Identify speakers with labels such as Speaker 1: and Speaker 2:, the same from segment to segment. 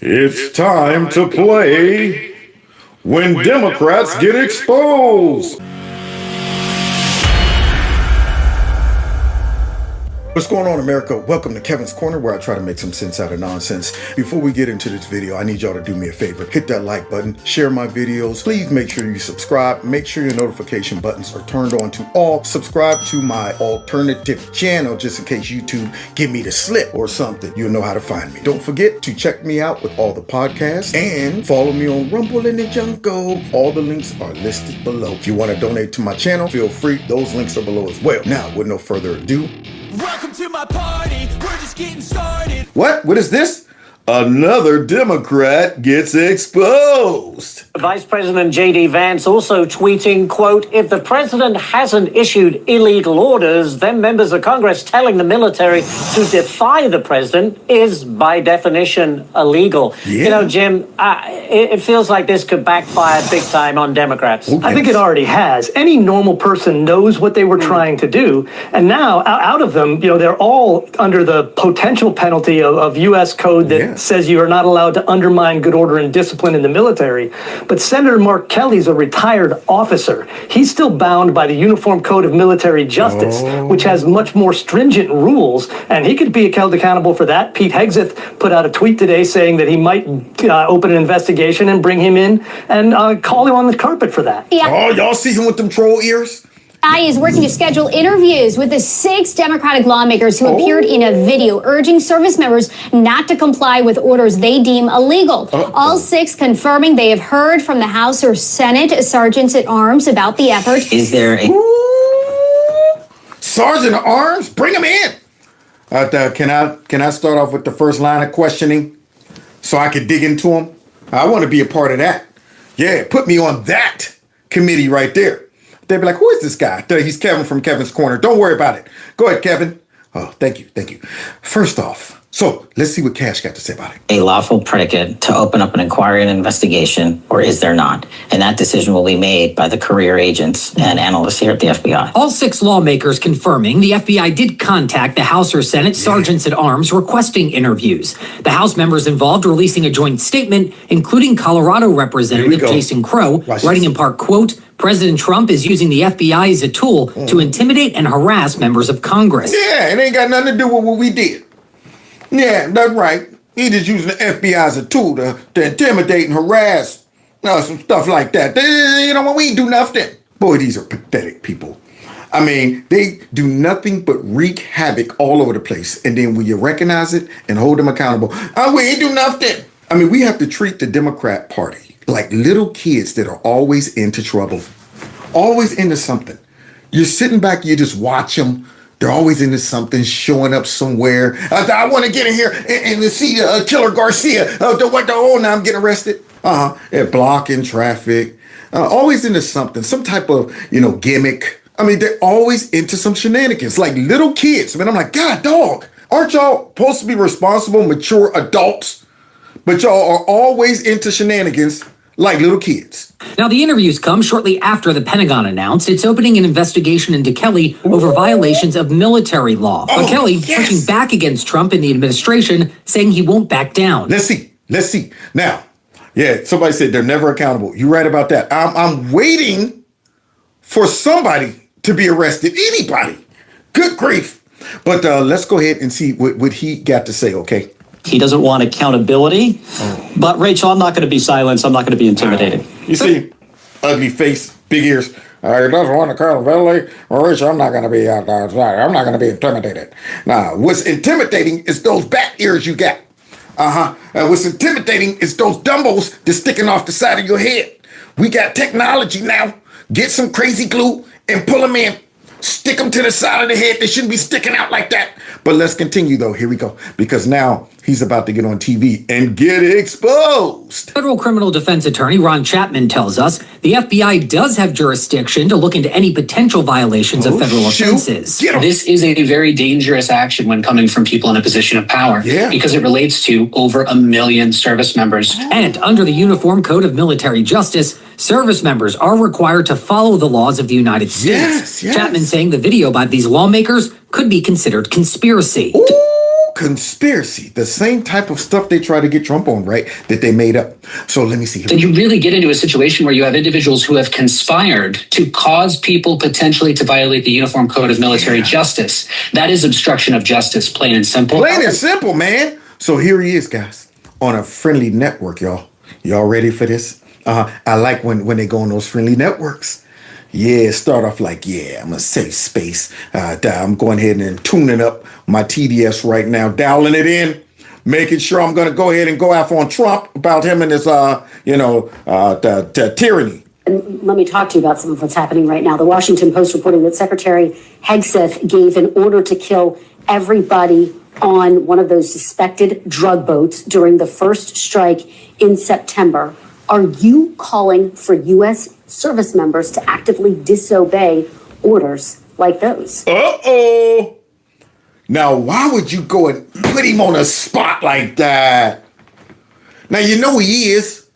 Speaker 1: It's time to play When Democrats Get Exposed. What's going on, America? Welcome to Kevin's Corner, where I try to make some sense out of nonsense. Before we get into this video, I need y'all to do me a favor. Hit that like button, share my videos. Please make sure you subscribe. Make sure your notification buttons are turned on to all. Subscribe to my alternative channel, just in case YouTube give me the slip or something. You'll know how to find me. Don't forget to check me out with all the podcasts and follow me on Rumble and the Jungle. All the links are listed below. If you want to donate to my channel, feel free. Those links are below as well. Now, with no further ado,
Speaker 2: welcome to my party, we're just getting started.
Speaker 1: What is this? Another Democrat gets exposed.
Speaker 3: Vice President J.D. Vance also tweeting, quote, if the president hasn't issued illegal orders, then members of Congress telling the military to defy the president is by definition illegal.
Speaker 1: Yeah.
Speaker 3: You know, Jim, it feels like this could backfire big time on Democrats.
Speaker 4: I think it already has. Any normal person knows what they were trying to do. And now out of them, you know, they're all under the potential penalty of U.S. code that says you are not allowed to undermine good order and discipline in the military. But Senator Mark Kelly's a retired officer. He's still bound by the Uniform Code of Military Justice, which has much more stringent rules, and he could be held accountable for that. Pete Hegseth put out a tweet today saying that he might open an investigation and bring him in and call him on the carpet for that.
Speaker 5: Yeah.
Speaker 1: Oh, y'all see him with them troll ears?
Speaker 5: Is working to schedule interviews with the 6 Democratic lawmakers who appeared in a video urging service members not to comply with orders they deem illegal. All 6 confirming they have heard from the House or Senate sergeants at arms about the effort.
Speaker 6: Is there a
Speaker 1: Sergeant at arms? Bring him in. Can I start off with the first line of questioning so I can dig into him? I want to be a part of that. Yeah, put me on that committee right there. They'd be like, who is this guy? He's Kevin from Kevin's Corner. Don't worry about it. Go ahead, Kevin. Oh, thank you. First off, so let's see what Cash got to say about it.
Speaker 6: a lawful predicate to open up an inquiry and investigation, or is there not? And that decision will be made by the career agents and analysts here at the FBI.
Speaker 7: All 6 lawmakers confirming the FBI did contact the House or Senate sergeants at arms requesting interviews. The House members involved releasing a joint statement, including Colorado Representative Jason Crow, writing in part, quote, President Trump is using the FBI as a tool to intimidate and harass members of Congress.
Speaker 1: Yeah, it ain't got nothing to do with what we did. Yeah, that's right. He just using the FBI as a tool to intimidate and harass some stuff like that. You know what? We ain't do nothing. Boy, these are pathetic people. I mean, they do nothing but wreak havoc all over the place. And then when you recognize it and hold them accountable, we ain't do nothing. I mean, we have to treat the Democrat Party like little kids that are always into trouble, always into something. You're sitting back, you just watch them. They're always into something, showing up somewhere. I want to get in here and see Killer Garcia. Now I'm getting arrested. They're blocking traffic. Always into something, some type of, gimmick. I mean, they're always into some shenanigans, like little kids. I mean, I'm like, God, dog, aren't y'all supposed to be responsible, mature adults? But y'all are always into shenanigans like little kids.
Speaker 7: Now, the interviews come shortly after the Pentagon announced it's opening an investigation into Kelly over violations of military law. But Kelly pushing back against Trump and the administration, saying he won't back down.
Speaker 1: Let's see. Now, somebody said they're never accountable. You're right about that. I'm waiting for somebody to be arrested. Anybody. Good grief. But let's go ahead and see what he got to say, okay?
Speaker 8: He doesn't want accountability. But Rachel, I'm not going to be silenced. I'm not going to be intimidated.
Speaker 1: You see, ugly face, big ears. He doesn't want accountability. Rachel, I'm not going to be. I'm not going to be intimidated. Now, what's intimidating is those bat ears you got. What's intimidating is those dumbbells that's sticking off the side of your head. We got technology now. Get some crazy glue and pull them in. Stick them to the side of the head. They shouldn't be sticking out like that. But let's continue, though. Here we go. Because now he's about to get on TV and get exposed.
Speaker 7: Federal criminal defense attorney Ron Chapman tells us the FBI does have jurisdiction to look into any potential violations of federal offenses.
Speaker 9: This is a very dangerous action when coming from people in a position of power because it relates to over 1 million service members.
Speaker 7: And under the Uniform Code of Military Justice, service members are required to follow the laws of the United States.
Speaker 1: Yes.
Speaker 7: Chapman saying the video by these lawmakers could be considered conspiracy.
Speaker 1: Ooh, conspiracy, the same type of stuff they try to get Trump on, right? That they made up. So let me see.
Speaker 9: Then you really get into a situation where you have individuals who have conspired to cause people potentially to violate the Uniform Code of Military Justice. That is obstruction of justice, plain and simple.
Speaker 1: Plain and simple, man. So here he is, guys, on a friendly network, y'all. Y'all ready for this? I like when they go on those friendly networks. Yeah, start off like, yeah, I'm a safe space. I'm going ahead and tuning up my TDS right now, dialing it in, making sure I'm going to go ahead and go after on Trump about him and his, tyranny.
Speaker 10: And let me talk to you about some of what's happening right now. The Washington Post reporting that Secretary Hegseth gave an order to kill everybody on one of those suspected drug boats during the first strike in September. Are you calling for U.S. service members to actively disobey orders like those?
Speaker 1: Uh-oh. Now, why would you go and put him on a spot like that? Now, you know he is.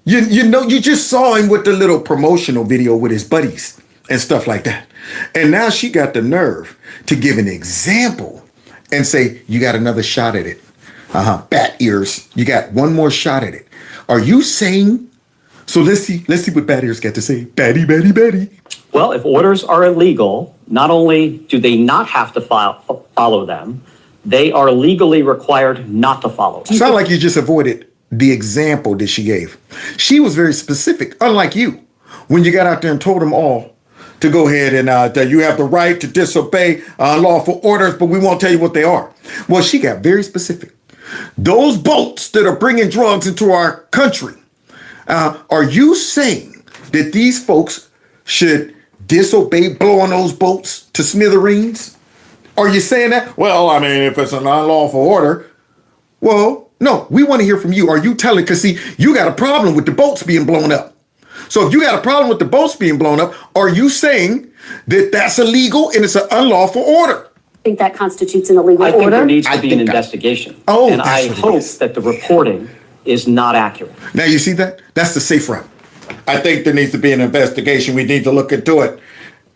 Speaker 1: You just saw him with the little promotional video with his buddies and stuff like that. And now she got the nerve to give an example and say, you got another shot at it. Bat ears. You got one more shot at it. Are you saying? So let's see what Bat ears got to say. Batty.
Speaker 8: Well, if orders are illegal, not only do they not have to follow them, they are legally required not to follow them.
Speaker 1: Sound like you just avoided the example that she gave. She was very specific, unlike you, when you got out there and told them all to go ahead and that you have the right to disobey unlawful orders, but we won't tell you what they are. Well, she got very specific. Those boats that are bringing drugs into our country, are you saying that these folks should disobey blowing those boats to smithereens? Are you saying that? Well, I mean, if it's an unlawful order, well, no, we want to hear from you. Are you telling? Because see, you got a problem with the boats being blown up. So if you got a problem with the boats being blown up, are you saying that that's illegal and it's an unlawful order?
Speaker 10: I think that constitutes an illegal order.
Speaker 8: I think there needs to be an investigation. And I hope that the reporting is not accurate.
Speaker 1: Now you see that? That's the safe route. I think there needs to be an investigation. We need to look into it.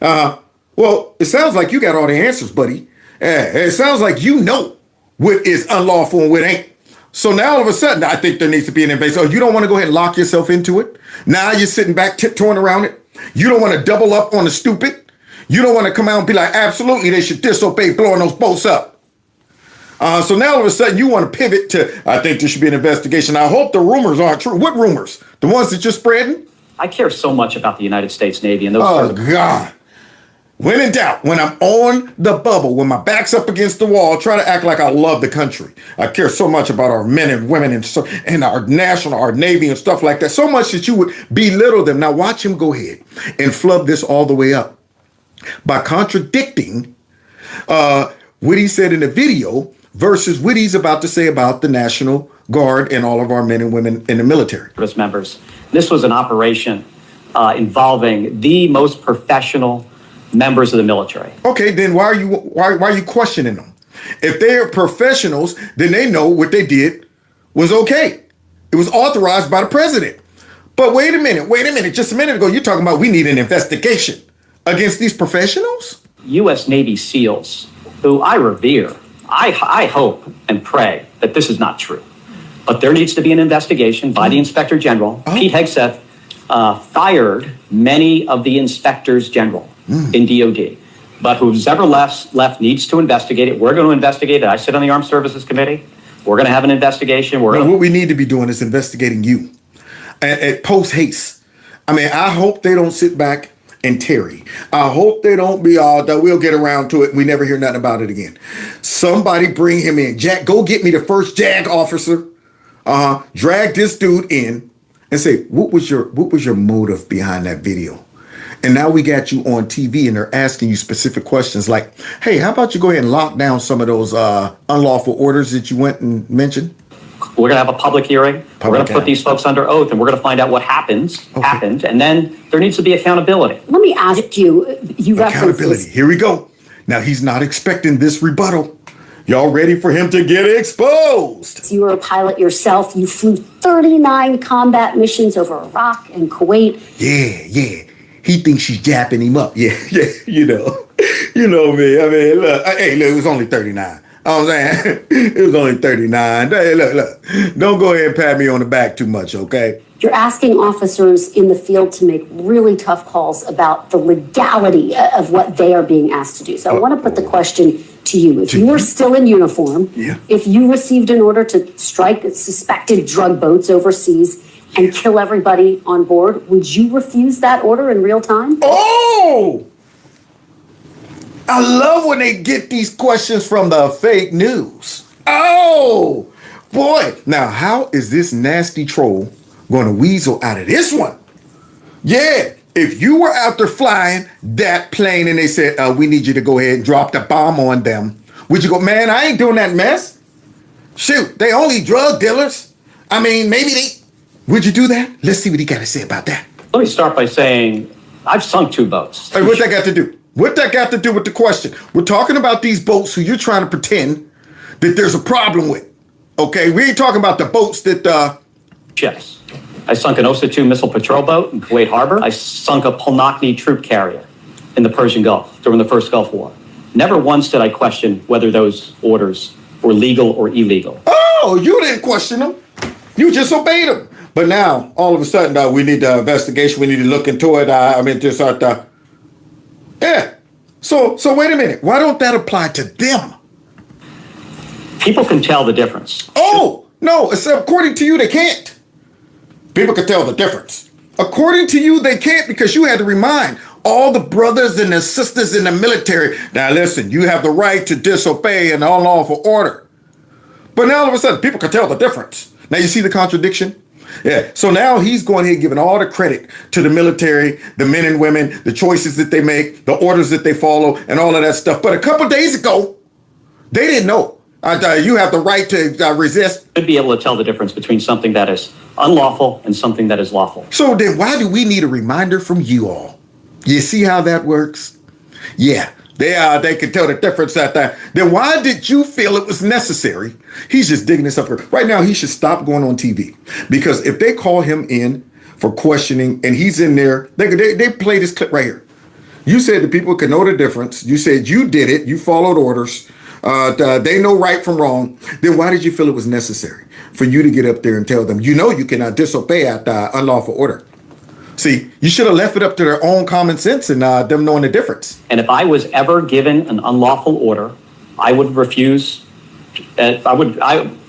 Speaker 1: Well, it sounds like you got all the answers, buddy. It sounds like you know what is unlawful and what ain't. So now all of a sudden, I think there needs to be an investigation. Oh, you don't want to go ahead and lock yourself into it? Now you're sitting back tiptoeing around it? You don't want to double up on the stupid? You don't want to come out and be like, absolutely, they should disobey blowing those boats up. So now all of a sudden you want to pivot to, I think there should be an investigation. I hope the rumors aren't true. What rumors? The ones that you're spreading?
Speaker 8: I care so much about the United States Navy and those.
Speaker 1: Oh, God. When in doubt, when I'm on the bubble, when my back's up against the wall, try to act like I love the country. I care so much about our men and women and our Navy and stuff like that. So much that you would belittle them. Now watch him go ahead and flub this all the way up by contradicting what he said in the video versus what he's about to say about the National Guard and all of our men and women in the military.
Speaker 8: Members, this was an operation involving the most professional members of the military.
Speaker 1: Okay, then why are you questioning them? If they're professionals, then they know what they did was okay. It was authorized by the president. But wait a minute. Just a minute ago, you're talking about we need an investigation against these professionals?
Speaker 8: U.S. Navy SEALs, who I revere, I hope and pray that this is not true. But there needs to be an investigation by the Inspector General. Pete Hegseth fired many of the inspectors general in DOD. But who's ever left needs to investigate it. We're going to investigate it. I sit on the Armed Services Committee. We're going to have an investigation.
Speaker 1: What we need to be doing is investigating you at post haste. I mean, I hope they don't sit back and tarry. I hope they don't be all that we'll get around to it. We never hear nothing about it again. Somebody bring him in. Jack, go get me the first JAG officer. Drag this dude in and say, what was your motive behind that video? And now we got you on TV and they're asking you specific questions like, hey, how about you go ahead and lock down some of those unlawful orders that you went and mentioned?
Speaker 8: We're going to have a public hearing. We're going to put these folks under oath and we're going to find out what happened. And then there needs to be accountability.
Speaker 10: Let me ask you,
Speaker 1: accountability. Here we go. Now he's not expecting this rebuttal. Y'all ready for him to get exposed?
Speaker 10: You were a pilot yourself. You flew 39 combat missions over Iraq and Kuwait.
Speaker 1: Yeah. He thinks she's japping him up. Yeah. You know me. I mean, look, it was only 39. I'm saying it was only 39. Hey, look, don't go ahead and pat me on the back too much, okay?
Speaker 10: You're asking officers in the field to make really tough calls about the legality of what they are being asked to do. So I want to put the question to you. If you were still in uniform, if you received an order to strike suspected drug boats overseas and kill everybody on board, would you refuse that order in real time?
Speaker 1: Oh! I love when they get these questions from the fake news. Oh, boy. Now, how is this nasty troll going to weasel out of this one? Yeah, if you were out there flying that plane and they said, we need you to go ahead and drop the bomb on them, would you go, man, I ain't doing that mess? Shoot, they only drug dealers. I mean, maybe they... Would you do that? Let's see what he got to say about that.
Speaker 8: Let me start by saying I've sunk 2 boats.
Speaker 1: Hey, what that got to do? What that got to do with the question? We're talking about these boats who you're trying to pretend that there's a problem with. Okay, we ain't talking about the boats that,
Speaker 8: Yes. I sunk an OSA 2 missile patrol boat in Kuwait Harbor. I sunk a Polnokny troop carrier in the Persian Gulf during the first Gulf War. Never once did I question whether those orders were legal or illegal.
Speaker 1: Oh, you didn't question them. You just obeyed them. But now, all of a sudden, we need the investigation. We need to look into it. Yeah. So wait a minute. Why don't that apply to them?
Speaker 8: People can tell the difference.
Speaker 1: Oh, no. According to you, they can't. People can tell the difference. According to you, they can't because you had to remind all the brothers and the sisters in the military. Now, listen, you have the right to disobey an unlawful order. But now all of a sudden, people can tell the difference. Now, you see the contradiction? Yeah, so now he's going ahead giving all the credit to the military, the men and women, the choices that they make, the orders that they follow, and all of that stuff. But a couple days ago, they didn't know. You have the right to resist.
Speaker 8: Should be able to tell the difference between something that is unlawful and something that is lawful.
Speaker 1: So then why do we need a reminder from you all? You see how that works? Yeah. They can tell the difference at that. Then why did you feel it was necessary? He's just digging this up. Right now, he should stop going on TV. Because if they call him in for questioning and he's in there, they play this clip right here. You said the people can know the difference. You said you did it. You followed orders. They know right from wrong. Then why did you feel it was necessary for you to get up there and tell them, you know you cannot disobey at unlawful order? See, you should have left it up to their own common sense and them knowing the difference.
Speaker 8: And if I was ever given an unlawful order, I would refuse. Even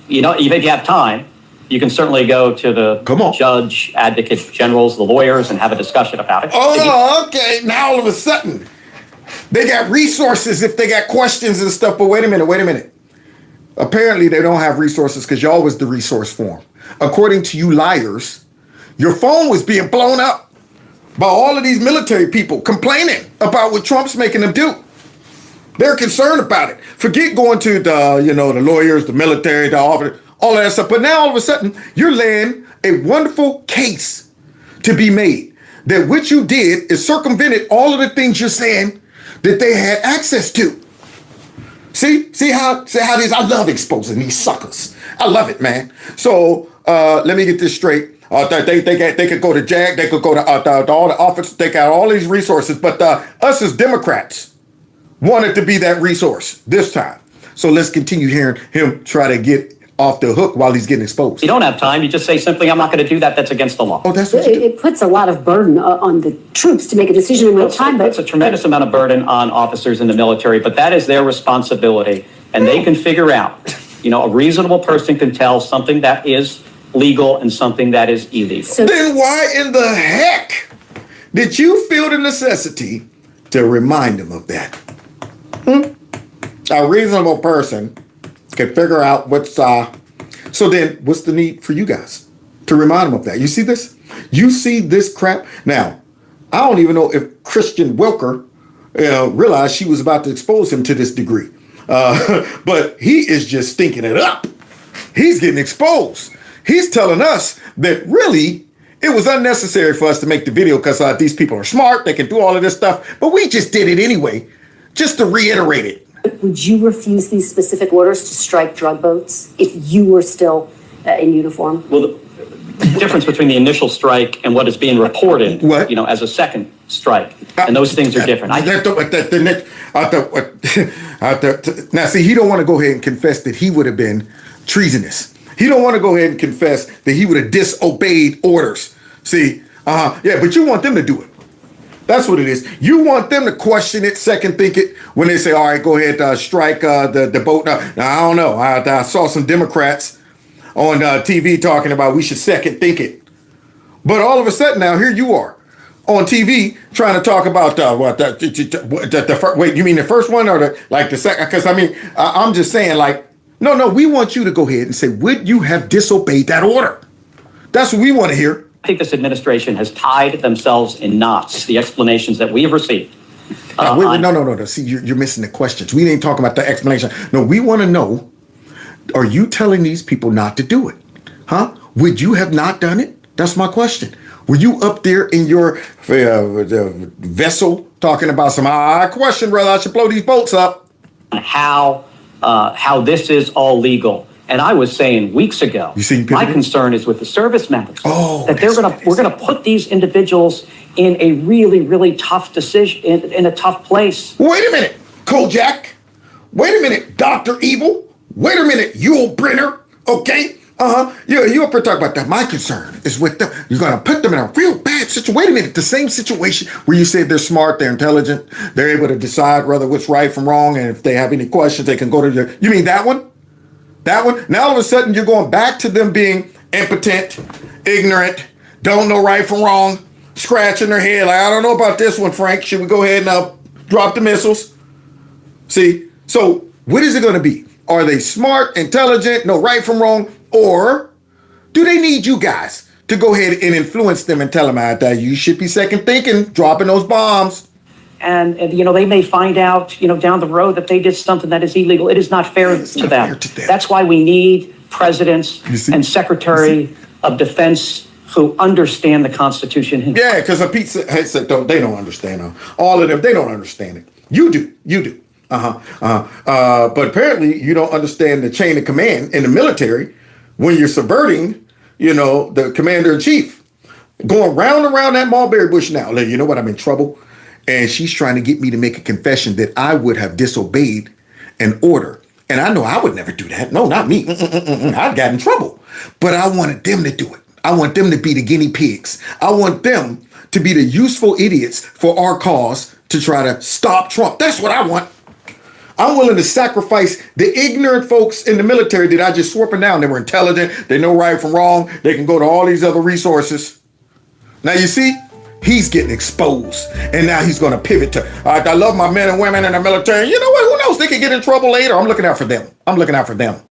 Speaker 8: if you have time, you can certainly go to the judge, advocates generals, the lawyers, and have a discussion about it.
Speaker 1: Oh, okay. Now all of a sudden, they got resources if they got questions and stuff. But wait a minute. Apparently, they don't have resources because y'all was the resource for them. According to you liars, your phone was being blown up by all of these military people complaining about what Trump's making them do. They're concerned about it. Forget going to the lawyers, the military, the officer, all of that stuff. But now all of a sudden, you're laying a wonderful case to be made that what you did is circumvented all of the things you're saying that they had access to. See how these, I love exposing these suckers. I love it, man. So let me get this straight. They could go to JAG, they could go to all the office, they got all these resources, but us as Democrats wanted to be that resource this time. So let's continue hearing him try to get off the hook while he's getting exposed.
Speaker 8: You don't have time. You just say simply, I'm not going to do that. That's against the law.
Speaker 1: Oh, that's what
Speaker 10: it puts a lot of burden on the troops to make a decision in real time.
Speaker 8: That's a tremendous amount of burden on officers in the military, but that is their responsibility. And they can figure out, a reasonable person can tell something that is legal and something that is illegal.
Speaker 1: So then why in the heck did you feel the necessity to remind them of that? A reasonable person can figure out what's so then what's the need for you guys to remind them of that? You see this? You see this crap? Now, I don't even know if Christian Welker realized she was about to expose him to this degree. But he is just stinking it up. He's getting exposed. He's telling us that really it was unnecessary for us to make the video because these people are smart. They can do all of this stuff. But we just did it anyway, just to reiterate it.
Speaker 10: Would you refuse these specific orders to strike drug boats if you were still in uniform?
Speaker 8: Well, the difference between the initial strike and what is being reported, as a second strike. And those things are different.
Speaker 1: Now, see, he don't want to go ahead and confess that he would have been treasonous. He don't want to go ahead and confess that he would have disobeyed orders. See, yeah, but you want them to do it. That's what it is. You want them to question it, second think it, when they say, all right, go ahead, strike the boat. Now, I don't know. I saw some Democrats on TV talking about we should second think it. But all of a sudden now, here you are on TV trying to talk about wait, you mean the first one or the second? Because I mean, I'm just saying, like, no, we want you to go ahead and say, would you have disobeyed that order? That's what we want to hear.
Speaker 8: I think this administration has tied themselves in knots, the explanations that we have received.
Speaker 1: No. See, you're missing the questions. We ain't talking about the explanation. No, we want to know, are you telling these people not to do it? Huh? Would you have not done it? That's my question. Were you up there in your vessel talking about some, I question whether I should blow these boats up?
Speaker 8: How this is all legal. And I was saying weeks ago, my concern is with the service members. That we're gonna put these individuals in a really, really tough decision, in a tough place.
Speaker 1: Wait a minute, Kojak. Wait a minute, Dr. Evil. Wait a minute, Yul Brynner. Okay. You're up here talking about that. My concern is with them. You're going to put them in a real bad situation. Wait a minute. The same situation where you said they're smart, they're intelligent, they're able to decide whether what's right from wrong, and if they have any questions, they can go to your. You mean that one? That one? Now all of a sudden you're going back to them being impotent, ignorant, don't know right from wrong, scratching their head like, I don't know about this one, Frank. Should we go ahead and drop the missiles? See? So what is it going to be? Are they smart, intelligent, know right from wrong? Or do they need you guys to go ahead and influence them and tell them that you should be second thinking, dropping those bombs?
Speaker 8: And they may find out, down the road that they did something that is illegal. It is not fair to them. That's why we need presidents and secretary of defense who understand the Constitution.
Speaker 1: Yeah, because Pete said they don't understand them. All of them, they don't understand it. You do. But apparently you don't understand the chain of command in the military when you're subverting, the commander in chief. Going round and round that mulberry bush now. You know what? I'm in trouble. And she's trying to get me to make a confession that I would have disobeyed an order. And I know I would never do that. No, not me. I'd got in trouble. But I wanted them to do it. I want them to be the guinea pigs. I want them to be the useful idiots for our cause to try to stop Trump. That's what I want. I'm willing to sacrifice the ignorant folks in the military that I just swore up and down. They were intelligent. They know right from wrong. They can go to all these other resources. Now, you see, he's getting exposed. And now he's going to pivot to, I love my men and women in the military. You know what? Who knows? They could get in trouble later. I'm looking out for them.